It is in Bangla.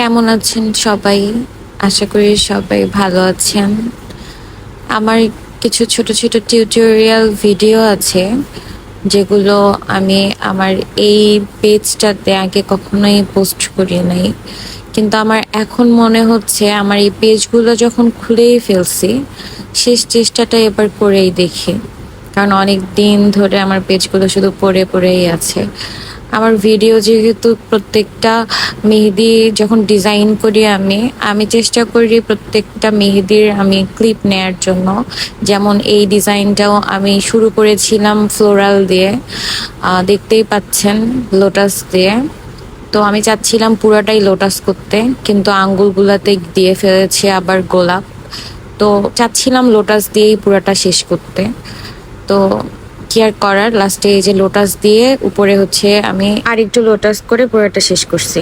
কেমন আছেন সবাই? আশা করি সবাই ভালো আছেন। আমার কিছু ছোট ছোট টিউটোরিয়াল ভিডিও আছে যেগুলো আমি আমার এই পেজটাতে আগে কখনোই পোস্ট করি নাই, কিন্তু আমার এখন মনে হচ্ছে আমার এই পেজগুলো যখন খুলেই ফেলছি, শেষ চেষ্টাটা এবার করেই দেখি। কারণ অনেক দিন ধরে আমার পেজগুলো শুধু পড়ে পড়েই আছে। আমার ভিডিও যেহেতু প্রত্যেকটা মেহেদি যখন ডিজাইন করি আমি আমি চেষ্টা করি প্রত্যেকটা মেহেদির আমি ক্লিপ নেয়ার জন্য। যেমন এই ডিজাইনটাও আমি শুরু করেছিলাম ফ্লোরাল দিয়ে, দেখতেই পাচ্ছেন, লোটাস দিয়ে। তো আমি চাচ্ছিলাম পুরাটাই লোটাস করতে, কিন্তু আঙ্গুলগুলাতে দিয়ে ফেলেছে আবার গোলাপ। তো চাচ্ছিলাম লোটাস দিয়েই পুরাটা শেষ করতে। তো কি আর করার, লাস্টে এই যে লোটাস দিয়ে উপরে হচ্ছে আমি আরেকটু লোটাস করে পুরোটা শেষ করছি।